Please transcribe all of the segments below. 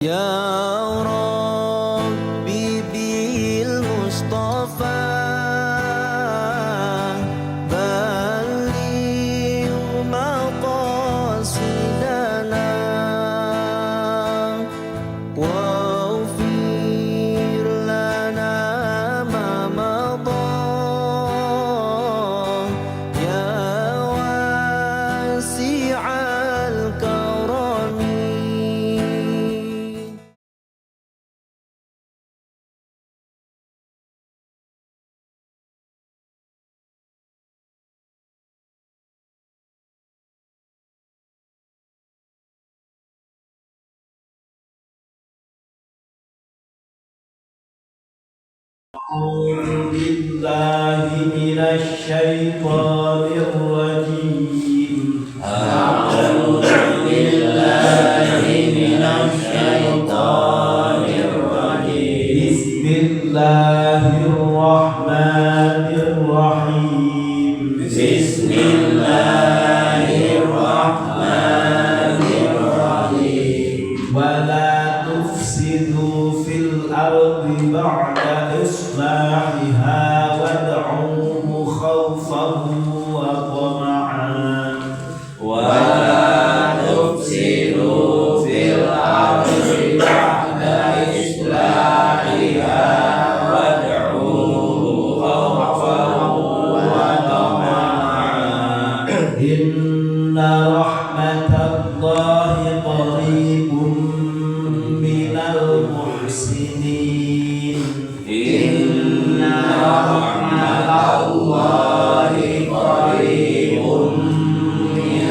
Ya Rabbi bil Mustafa balligh maqasidana waghfir lana ma madha ya wasi'al karami. أعوذ بالله من الشيطان الرجيم. أعوذ بالله من الشيطان الرجيم. بسم الله الرحمن الرحيم. بسم الله الرحمن الرحيم. ولا تفسدوا في الأرض بعد إصلاحها وادعوه خوفا وطمعا. ولا تفسدوا في الأرض بعد إصلاحها وادعوه خوفا وطمعا. إن رحمة الله قريب من المحسنين. إن رحمة الله قريب من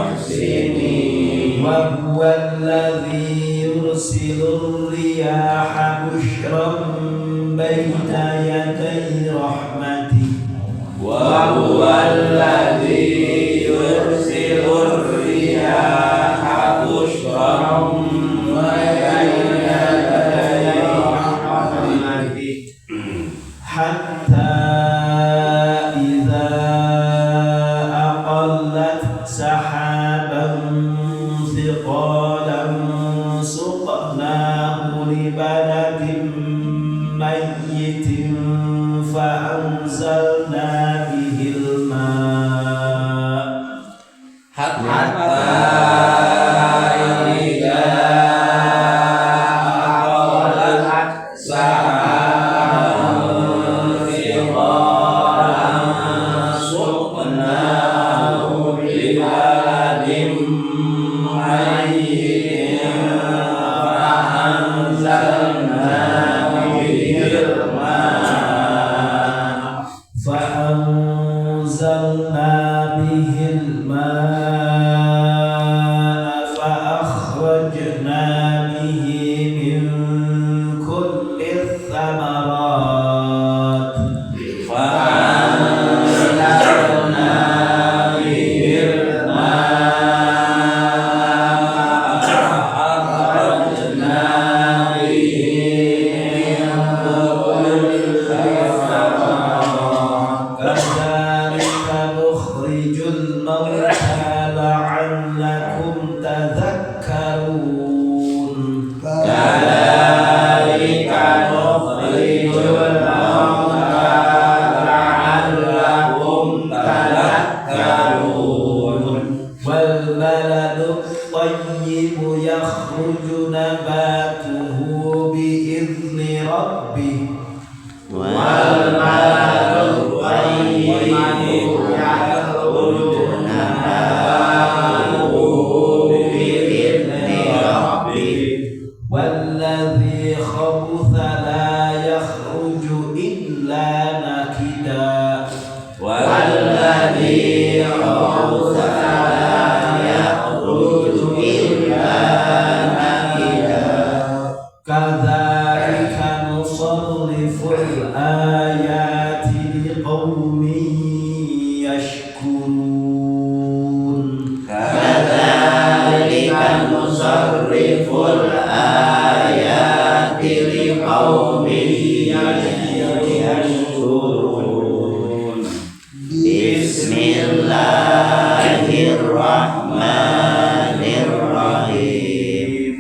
المحسنين. وهو الذي يرسل الرياح بشرا بين يدي رحمته. وهو الذي يرسل الرياح بشرا حتى إذا أقلت سحابا ثقالا سقناه لبلد ميت فأنزلنا به الماء حتى إذا أقلت سحابا فأنزلنا به الماء فأخرجنا به من كل الثمرات فأنزلنا به الماء فأخرجنا به من كل الثمرات كذلك نخرج الموتى لعلكم تذكرون. كذلك نخرج الموتى لعلكم تذكرون. والبلد الطيب يخرج نباته بإذن ربه. والبلد الطيب يخرج نباته بإذن ربه. والذي خبث لا يخرج إلا نكدا. والذي خبث لا يخرج إلا نكدا. كذلك نصرف الآيات لقوم يشكرون. كذلك نصرف الآيات لقوم يشكرون. بسم الله الرحمن الرحيم.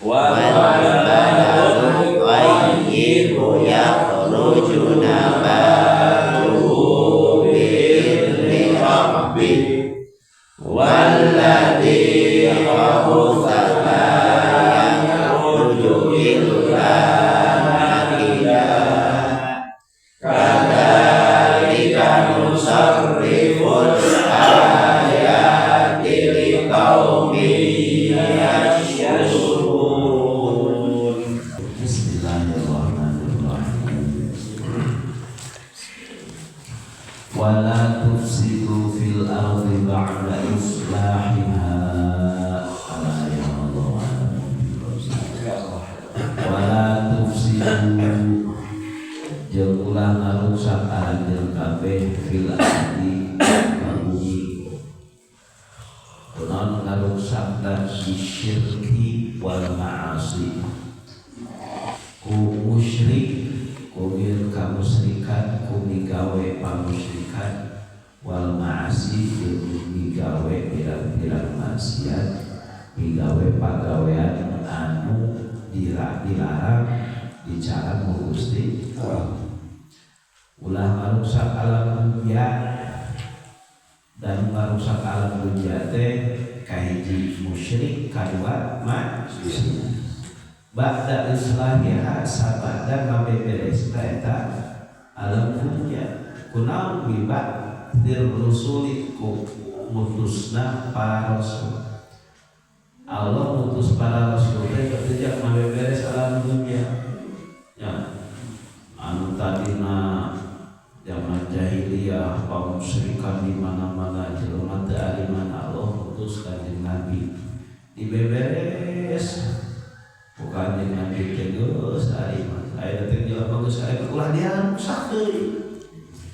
wal baladul thayyibu yakhruju nabatuhu bi'izni rabbih walladzi khabutha la yakhruju illa nakida kadzalika nusarriful ayati liqaumin yashkurun. Bismillahirrahmanirrahim. Wala tufsidu fil ardi ba'da islahiha. Ya Allah. Wala tufsidu jeung ulah ngarusak anjeun kabeh fil ardi bumi. Kunaon ngarusak dan syirki wal ma'asi. Ku musyrik kugir kamusyrikan ku migawe pamusyrikan wal ma'asi jeung migawe pirang-pirang maksiat migawe pagawean anu dilarang dicarang ku Gusti ulah ngarusak alam dunya dan ngarusak alam dunya teh kahiji musyrik kadua maksiat ba'da islahiha sabada ngabeberes eta alam dunya kunaon biba dirusuli ku mutusna para rasul Allah mutus para rasul teh kerja ngabeberes alam dunya ya anu tadina zaman jahiliyah pamusyrikan di mana-mana jelema teu aliman Allah mutus kanjeng Nabi dibeberes bukan dengan ditegos aliman aya teh jelema geus aya ulah dia rusak deui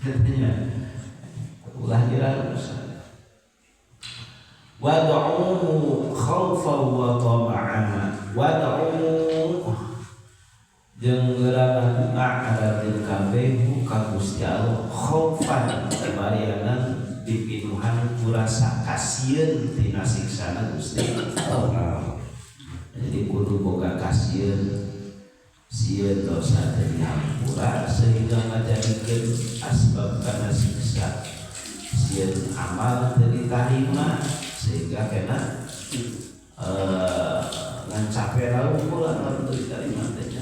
katanya ulah dia rusak wad'uhu khaufan wa tama'an wad'uhu jeung geuranan ngaratin kabeh ka Gusti Allah khaufan barianan dipinuhan ku rasa kasieun tina siksana Gusti Allah. Jadi kudu boga kasieun sieun dosa teh dihampura sehingga ngajadikeun asbab kana siksa sieun amal teu ditarima sehingga kena ngan capek raung pula anu teu ditarima teh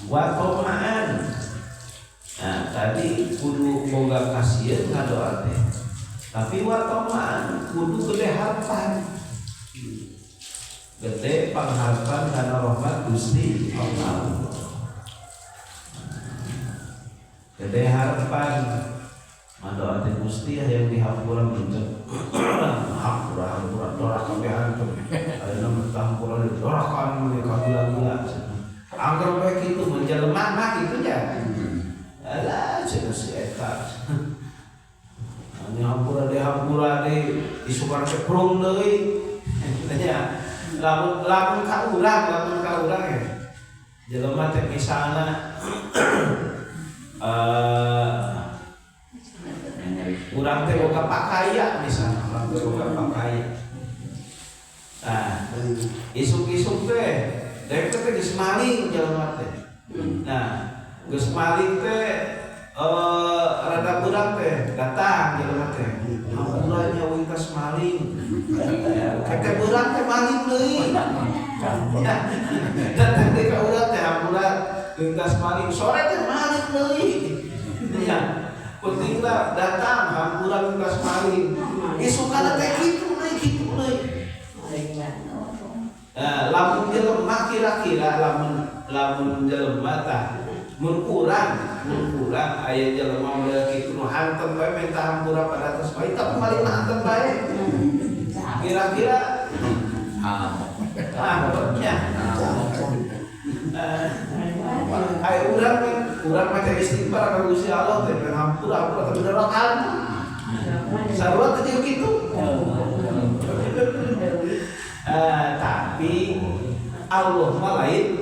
wa toma'an. Nah tadi kudu boga kasieun ngadoa teh tapi wa toma'an kudu gede harapan gede pangharapan karena rahmat Gusti Allah gede harapan ngadoa teh Gusti yang dihampura mencet hampura dorak kabeh hancur ayeuna mentahampura dorak kan kabula-bula anggar bae kitu menjelema mah kitu nya. Alah cenah si eta. Anu hampura deui isukan keprung deui. Tanya lamun ka urang ya. Jelema teh misalna urang teh boga pakaya misalna, urang teh boga pakaya. Nah, isuk-isuk teh dek teh geus maling jelema teh. Nah, geus maling teh rada budak teh datang jelema teh. Hampura nyawa kas maling. Keke budak teh maling deui. Datang teh ka urang teh hampura geus maling sore teh maling deui. Ya, pentingna datang hampura geus maling. Isukana teh kitu deui. Lamun jelema kira-kira lamun jelema tah mun kurang aya jelema model kitu nu hantem bae minta hampura pada atas bae tapi maling hantem bae kira-kira nya aya urang mah istighfar ka Gusti Allah teh hampura tapi derakan sarua teh kitu. Tapi Allah mah lain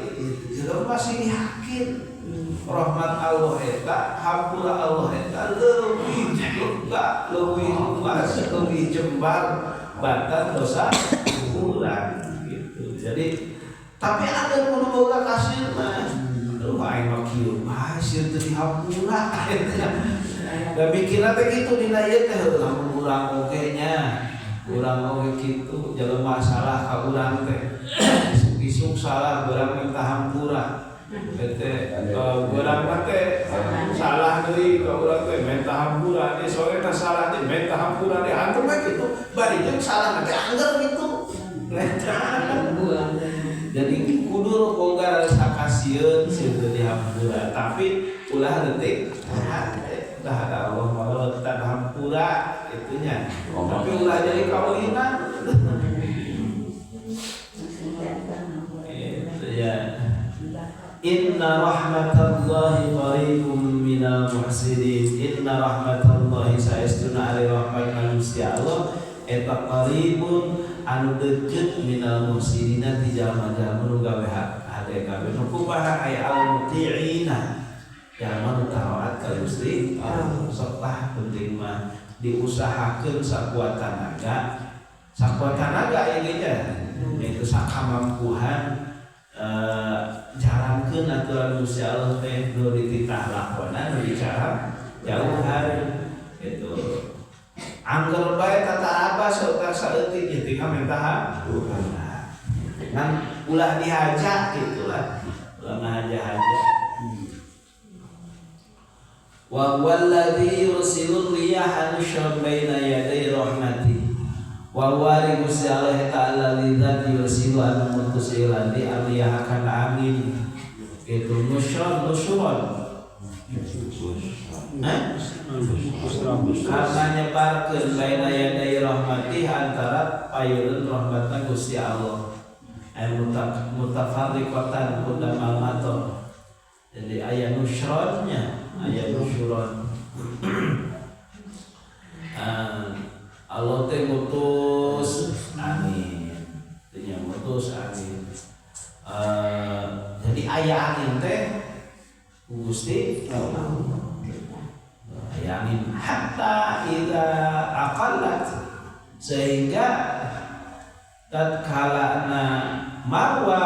jelema masih yakin rahmat Allah eta hampura Allah eta leuwih lega leuwih luas leuwih jembar batas dosa urang gitu. Jadi tapi ada kudu boga kasir mah. Aduh aing mah kieu, sieun teu dihampura. Da mikirna teh kitu dina ieu teh lamun urang oge nya. Urang oge kitu jelema salah ka urang teh. Isuk-isuk salah urang minta hampura. Teh urang mah teh salah deui ka urang teh minta hampura. Di sore teh salah teh minta hampura. Di antum mah kitu. Bari jeung salah teh angger kitu. Jadi kudu boga rasa kasieun sieun teu dihampura. Tapi ulah leutik dah ada Allah malah tak hampura itunya. Tapi ulah jadi kaulinan. Itu ya. Inna rahmatallahi qaribun minal muhsinin. Inna rahmatallahi saestuna ari rahmat manusia Allah eta qaribun anu deukeut minal muhsinina ti jalma-jalma nu gawe hade gawe nu kumaha aya al-muti'ina jalma nu taat ka Gusti sok tah penting mah diusahakeun sakuat tenaga ieu ge itu sakamampuhan jalankeun aturan Gusti Allah teh nu dititah lakonan nu dicara jauhan itu angger bae tata aba sautar saeutik ieu teh minta hampura. Kan ulah dihaja gitulah. Ulah ngahaja-haja. Wa huwallazi yursilur riyaha nusyran baina yaday rahmati. Wa huwa Gusti Allah Ta'ala lidzat yursilu anu mutus ilandi aliyah kana angin. Itu nusyran. Karena nyebarkeun baina yaday rahmati antara payeureun rahmatna Gusti Allah. Ay mutafarriqatan kudamal matar. Jadi aya nusyronnya, aya nusyron. Allah teh ngutus angin. Tanya ngutus angin. Jadi aya angin teh Gusti Allah. Angin hatta idza aqallat sehingga tatkala marwa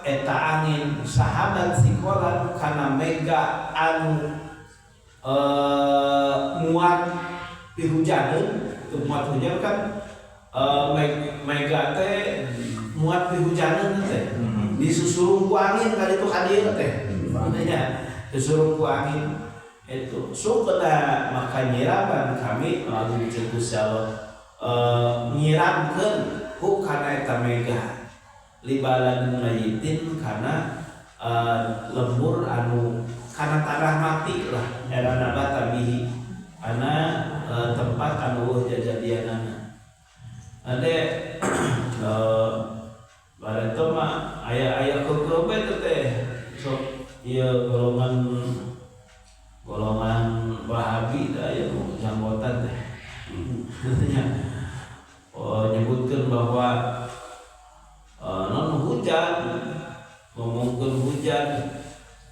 eta angin sahabat sikolan kana mega anu muat dihujaneun teu muat hujan kan mega teh muat dihujaneun teh disusurung ku angin kali itu hadir teh maknanya disusurung ku angin itu supaya maka nyiraban kami melalui Gusti Allah nyiramkeun hukana eta mega libalan mayitin kana lembur anu kana tanah mati lah era nabata bihi kana tempat anu jajadianana ade bareto mah aya kegrobe teh sok ieu golongan Wahabi aya janggotan teh nyebutkeun bahwa non hujan ngomongkeun hujan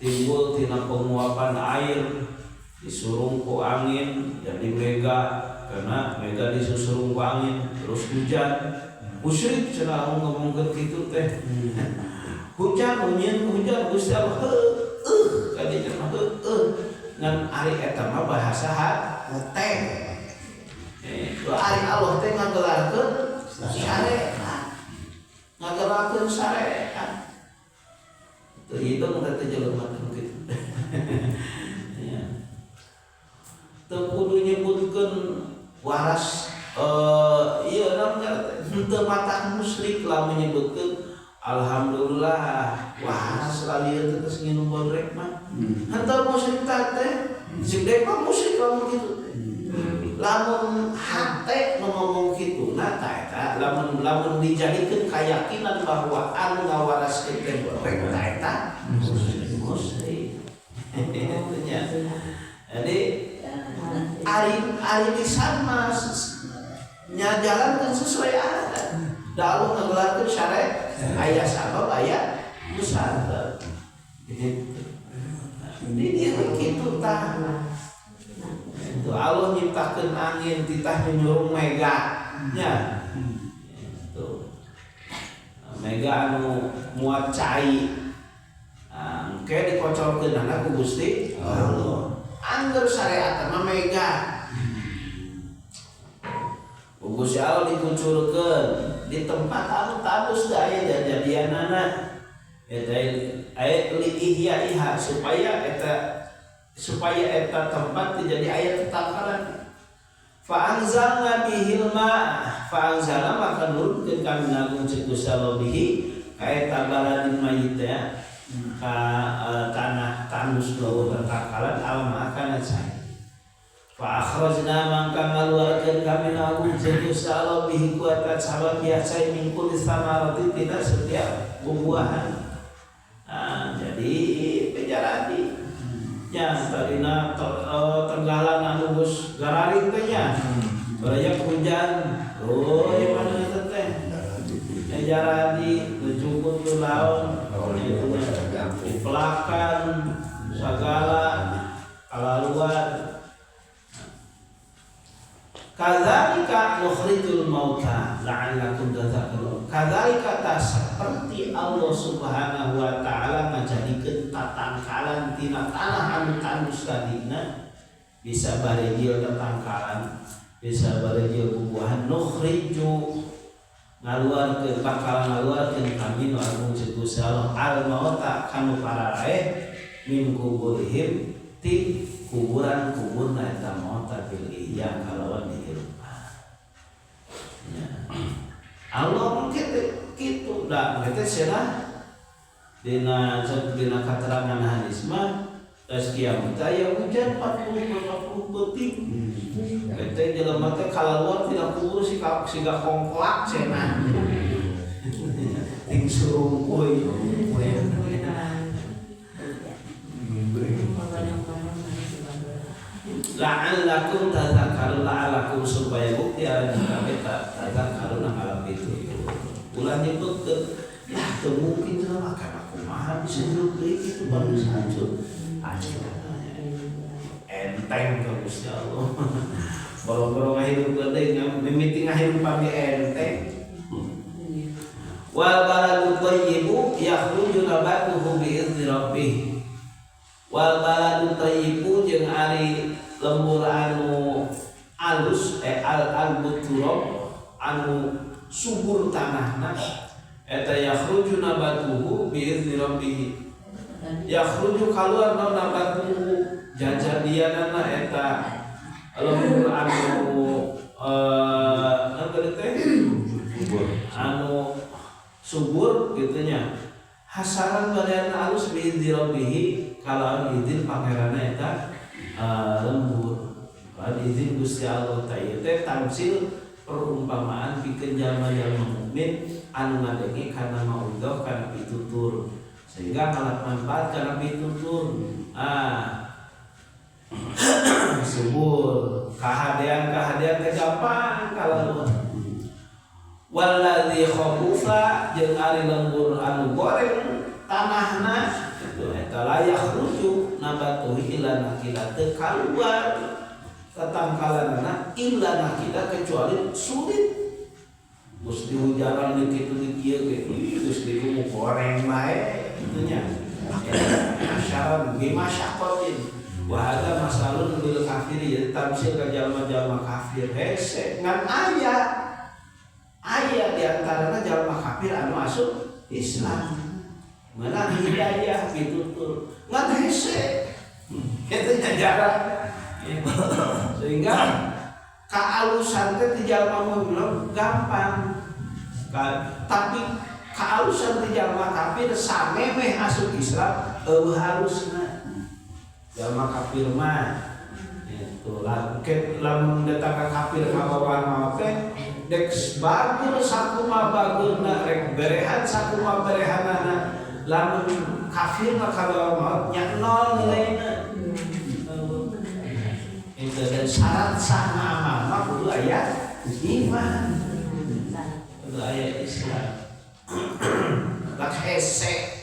timbul tina penguapan air disurung ku angin jadi mega karena mega disusurung ku angin terus hujan musyrik cenah ngomongkeun kitu teh hujan hujan Gusti Allah kadinya mah ngan ari eta mah bahasa teh ari Allah teh ngagelarkeun syariat ngagelarkeun syariat teu hitung teh jelema teh kitu ya teu kudu nyebutkeun waras ieu namanya teu matah musyrik lah menyebutkeun alhamdulillah waras lalieur teh nginum bodrek mah henteu musyrik teh sing dek mah musyrik lamun kitu teh lamun hate ngomong kitu nah eta lamun dijadikeun kayakinan bahwa anu ngawaraskeun teh bodrek eta musyrik nya jadi ari pisan mah nya jalankeun sesuai adat dalu ngagelarkeun syariat aya sabab aya musabab gitu. Ini dia begitu tah. Itu Allah nyiptakeun angin titah nyuruh mega nya. Itu. mega anu muat cai kayak dikocorkeun anak ku Gusti Allah. Angger syariat mah mega. Gusti Allah dikucurkeun di tempat anu tabus da aya jadianana. Eta aya li ihya supaya eta tempat jadi aya tetangkalan. Fa anzalna bihil ma fa anzalna maka nurunkeun kami nagung Gusti Allah bihi ka eta baladin mayit ya. Ka tanah tanus leuwih bertakalan alma kana cai fa akhrajna mangka ngaluarkeun kami nagung Gusti Allah bihi ku eta sabab ya cai min kulli samarati tidak setiap buah-buahan. Jadi pejaradi nya tadina tenggalan anu geus gararing teh nya baraya hujan ieu mana teh pejaradi dicukut tu laon dipelakan segala kalaluan kadzalika nukhrijul mauta la'allakum tadhakkarun. Kadzalika ta seperti Allah Subhanahu wa taala ngajadikeun tatangkalan tina tanah anu tandus tadina bisa barejil tatangkalan bisa barejil bubuhan nukhriju bakal ngaluarkeun kami nu agung Gusti Allah al mauta kanu pararae min kuburihim ti kuburan-kuburna eta mauta bil ihya kalawan dihirupan. Ya. Allah mungkin kitu da eta cenah dina keterangan hadis mah tas kiamat aya hujan 40 peuting. Eta jelema teh kalaluar tina kubur siga kongklak cenah. Ting surungkuy. La'allakum tadhakkarun la'allakum supaya bukti ala kita tadhakkarun alam itu. Ulah nyebutkeun ya teu mungkin cenah kana kumaha bisa hirup deui kitu baru sancur. Enteng ka Gusti Allah. Boro-boro ngahirup deui mimiti ngahirup pami enteng. Wal baladu thayyibu yakhruju nabatuhu bi idzni rabbih. Wal baladu thayyibu jeung ari lembur anu alus al-buturab anu subur tanahna eta yakhruju nabatuhu bi idzni rabbih. Yakhruju kaluar nabatuhu jajadianana eta lembur anu anu subur gitunya hasaran badan alus bi idzni rabbih kalawan izin pangeranna eta lembur pada izin Gusti Allah teh tamsil perumpamaan pikeun jalma-jalma mukmin anu ngadenge kana maudhah kana pitutur sehingga kalat manfaat kana pitutur subur kahadean teh gampang kalau walladzi khabusa jeung ari lembur anu goreng tanahna eta layak rujuk nabatuhi ila nakila teu kaluar tatangkalanna illa nakila kecuali sulit geus dihujaran di kitu di kieu ge geus dimu goreng bae kitu nya asyaran ge masyaqatin wa hada masalun bil kafir ya tamsil ka jalma-jalma kafir hese ngan aya di antarana jalma kafir anu masuk Islam mana hidayah pitutur ngan hese itu jarak sehingga kealusan teh di jalma mukmin gampang tapi kealusan di jalma kafir samemeh masuk Islam harusna jalma kafir mah itu lamun datang ka kafir ka bawaan maot teh dek bagur sakumaha bagurna rek berehan sakumaha berehanana lamun kafir mah kalau maut nya nol nilainya itu dan syarat sahna amal mah kudu aya iman kudu aya Islam lak hese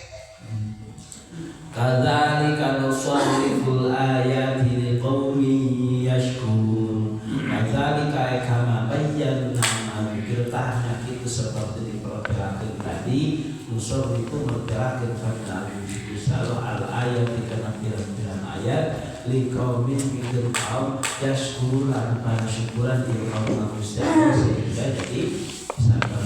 kadzalika nusarriful ayati liqaumin yashkurun kadzalika kama bayyana ma kirtahna itu seperti diperkirakan tadi Rasul itu mertelakeun kana Gusti Allah al ayat kana pirang-pirang ayat liqaumin pikeun kaum yaskuran kana syukuran di kaum Gusti Allah sehingga jadi sabar.